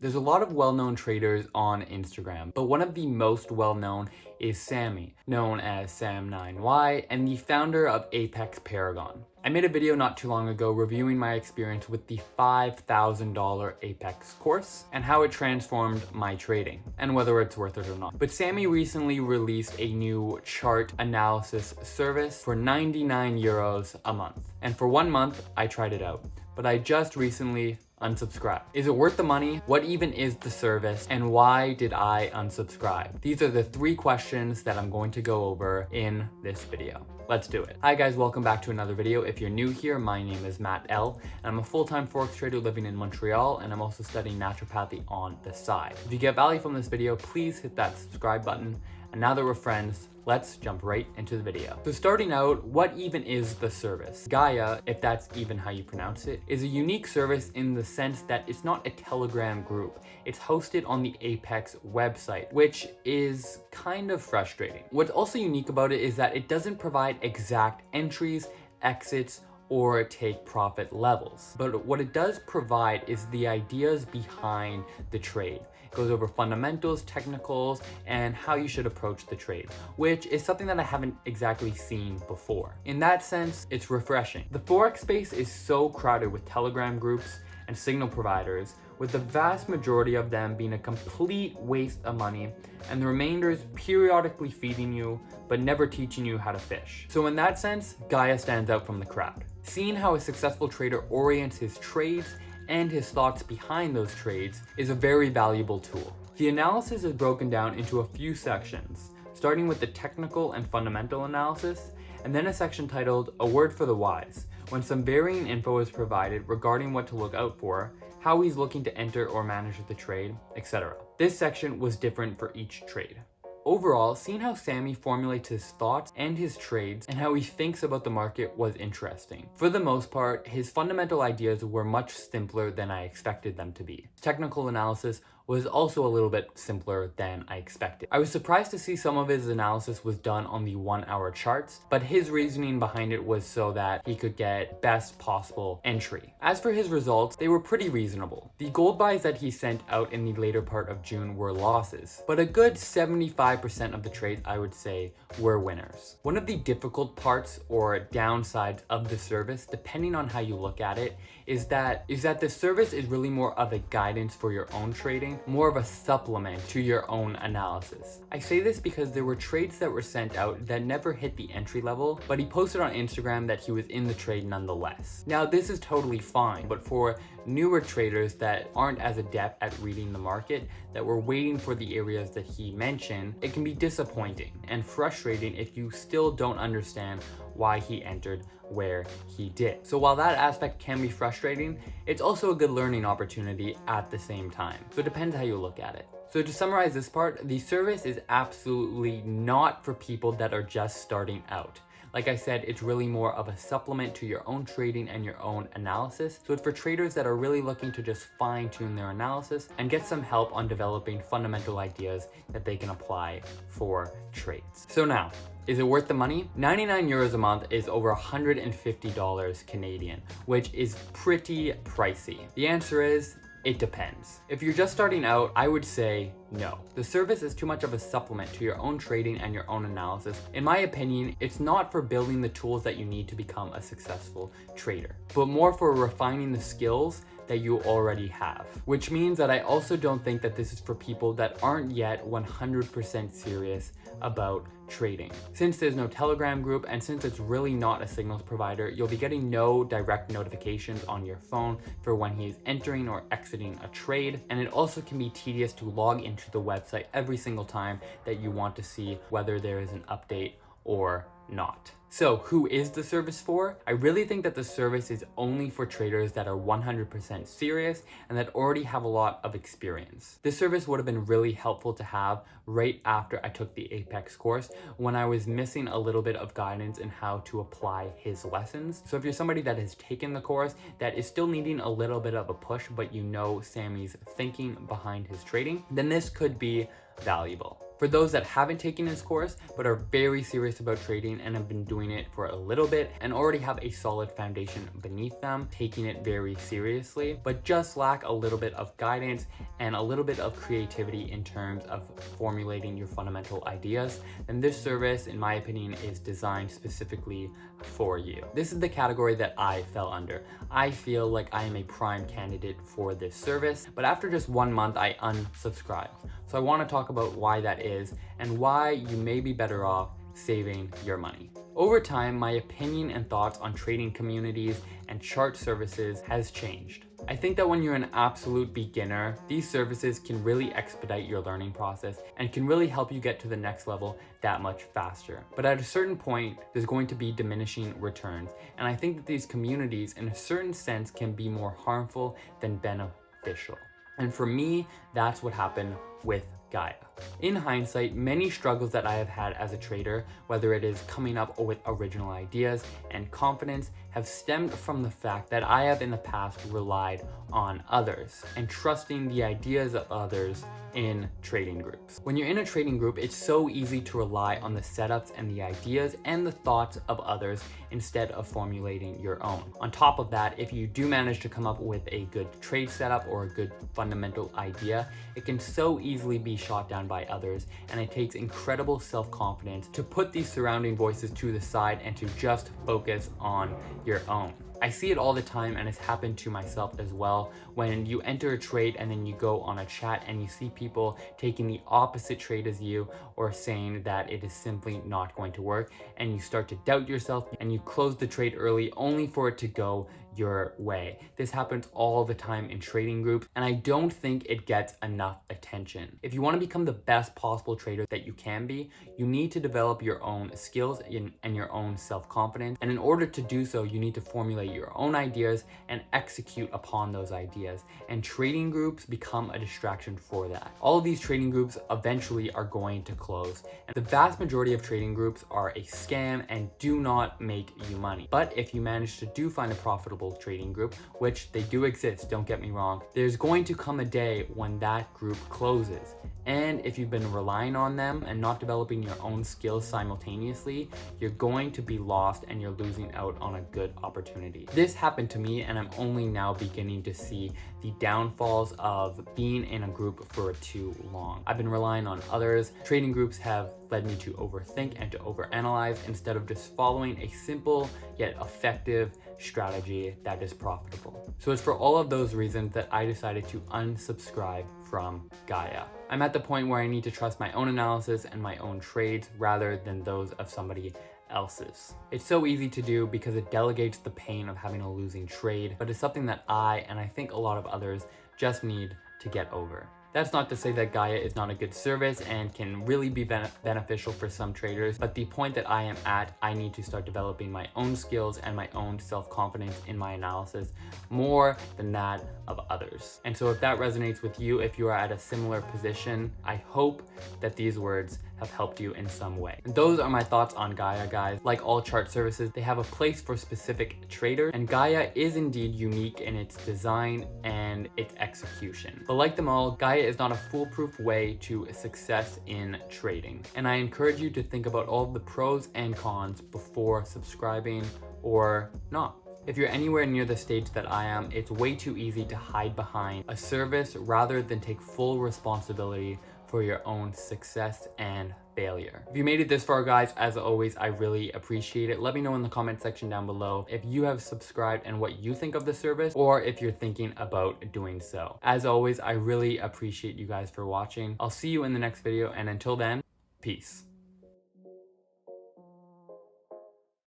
There's a lot of well-known traders on Instagram, but one of the most well-known is Sammy, known as Sam9Y, and the founder of Apex Paragon. I made a video not too long ago reviewing my experience with the $5,000 Apex course and how it transformed my trading and whether it's worth it or not. But Sammy recently released a new chart analysis service for 99 euros a month. And for 1 month, I tried it out, but I just recently unsubscribe. Is it worth the money? What even is the service? And why did I unsubscribe? These are the 3 questions that I'm going to go over in this video. Let's do it. Hi guys, welcome back to another video. If you're new here, my name is Matt L, and I'm a full-time Forex trader living in Montreal, and I'm also studying naturopathy on the side. If you get value from this video, please hit that subscribe button. And now that we're friends, let's jump right into the video. So starting out, what even is the service? GAEA, if that's even how you pronounce it, is a unique service in the sense that it's not a Telegram group. It's hosted on the Apex website, which is kind of frustrating. What's also unique about it is that it doesn't provide exact entries, exits, or take profit levels. But what it does provide is the ideas behind the trade. It goes over fundamentals, technicals, and how you should approach the trade, which is something that I haven't exactly seen before. In that sense, it's refreshing. The Forex space is so crowded with Telegram groups and signal providers, with the vast majority of them being a complete waste of money and the remainders periodically feeding you but never teaching you how to fish. So in that sense, GAEA stands out from the crowd. Seeing how a successful trader orients his trades and his thoughts behind those trades is a very valuable tool. The analysis is broken down into a few sections, starting with the technical and fundamental analysis, and then a section titled A Word for the Wise, when some varying info is provided regarding what to look out for, how he's looking to enter or manage the trade, etc. This section was different for each trade. Overall, seeing how Sammy formulates his thoughts and his trades and how he thinks about the market was interesting. For the most part, his fundamental ideas were much simpler than I expected them to be. Technical analysis was also a little bit simpler than I expected. I was surprised to see some of his analysis was done on the 1-hour charts, but his reasoning behind it was so that he could get best possible entry. As for his results, they were pretty reasonable. The gold buys that he sent out in the later part of June were losses, but a good 75% of the trades, I would say, were winners. One of the difficult parts or downsides of the service, depending on how you look at it, is that the service is really more of a guidance for your own trading, more of a supplement to your own analysis. I say this because there were trades that were sent out that never hit the entry level, but he posted on Instagram that he was in the trade nonetheless. Now this is totally fine, but for newer traders that aren't as adept at reading the market, that were waiting for the areas that he mentioned, it can be disappointing and frustrating if you still don't understand why he entered where he did. So while that aspect can be frustrating, it's also a good learning opportunity at the same time. So it depends how you look at it. So to summarize this part, the service is absolutely not for people that are just starting out. Like I said, it's really more of a supplement to your own trading and your own analysis. So it's for traders that are really looking to just fine-tune their analysis and get some help on developing fundamental ideas that they can apply for trades. So now, is it worth the money? 99 euros a month is over $150 Canadian, which is pretty pricey. The answer is, it depends. If you're just starting out, I would say no. The service is too much of a supplement to your own trading and your own analysis. In my opinion, it's not for building the tools that you need to become a successful trader, but more for refining the skills that you already have. Which means that I also don't think that this is for people that aren't yet 100% serious about trading. Since there's no Telegram group and since it's really not a signals provider, you'll be getting no direct notifications on your phone for when he's entering or exiting a trade. And it also can be tedious to log into the website every single time that you want to see whether there is an update or not. So who is the service for? I really think that the service is only for traders that are 100% serious and that already have a lot of experience. This service would have been really helpful to have right after I took the Apex course when I was missing a little bit of guidance in how to apply his lessons. So if you're somebody that has taken the course that is still needing a little bit of a push, but you know Sammy's thinking behind his trading, then this could be valuable. For those that haven't taken this course but are very serious about trading and have been doing it for a little bit and already have a solid foundation beneath them, taking it very seriously, but just lack a little bit of guidance and a little bit of creativity in terms of formulating your fundamental ideas, then this service, in my opinion, is designed specifically for you. This is the category that I fell under. I feel like I am a prime candidate for this service, but after just 1 month, I unsubscribed. So I want to talk about why that is and why you may be better off saving your money. Over time, my opinion and thoughts on trading communities and chart services has changed. I think that when you're an absolute beginner, these services can really expedite your learning process and can really help you get to the next level that much faster. But at a certain point, there's going to be diminishing returns. And I think that these communities, in a certain sense, can be more harmful than beneficial. And for me, that's what happened with GAEA. In hindsight, many struggles that I have had as a trader, whether it is coming up with original ideas and confidence, have stemmed from the fact that I have in the past relied on others and trusting the ideas of others in trading groups. When you're in a trading group, it's so easy to rely on the setups and the ideas and the thoughts of others instead of formulating your own. On top of that, if you do manage to come up with a good trade setup or a good fundamental idea, it can so easily be shot down by others, and it takes incredible self-confidence to put these surrounding voices to the side and to just focus on your own. I see it all the time, and it's happened to myself as well. When you enter a trade and then you go on a chat and you see people taking the opposite trade as you or saying that it is simply not going to work, and you start to doubt yourself and you close the trade early only for it to go your way. This happens all the time in trading groups, and I don't think it gets enough attention. If you want to become the best possible trader that you can be, you need to develop your own skills and your own self-confidence. And in order to do so, you need to formulate your own ideas and execute upon those ideas. And trading groups become a distraction for that. All of these trading groups eventually are going to close. And the vast majority of trading groups are a scam and do not make you money. But if you manage to find a profitable trading group, which they do exist, don't get me wrong, there's going to come a day when that group closes. And if you've been relying on them and not developing your own skills simultaneously, you're going to be lost and you're losing out on a good opportunity. This happened to me, and I'm only now beginning to see the downfalls of being in a group for too long. I've been relying on others. Trading groups have led me to overthink and to overanalyze instead of just following a simple yet effective strategy that is profitable. So it's for all of those reasons that I decided to unsubscribe from GAEA. I'm at the point where I need to trust my own analysis and my own trades rather than those of somebody else's. It's so easy to do because it delegates the pain of having a losing trade, but it's something that I, and I think a lot of others, just need to get over. That's not to say that GAEA is not a good service and can really be beneficial for some traders, but the point that I am at, I need to start developing my own skills and my own self-confidence in my analysis more than that of others. And so if that resonates with you, if you are at a similar position, I hope that these words have helped you in some way. And those are my thoughts on GAEA, guys. Like all chart services, they have a place for specific traders, and GAEA is indeed unique in its design and its execution. But like them all, GAEA is not a foolproof way to success in trading. And I encourage you to think about all of the pros and cons before subscribing or not. If you're anywhere near the stage that I am, it's way too easy to hide behind a service rather than take full responsibility for your own success and failure. If you made it this far, guys, as always, I really appreciate it. Let me know in the comment section down below if you have subscribed and what you think of the service, or if you're thinking about doing so. As always, I really appreciate you guys for watching. I'll see you in the next video, and until then, peace.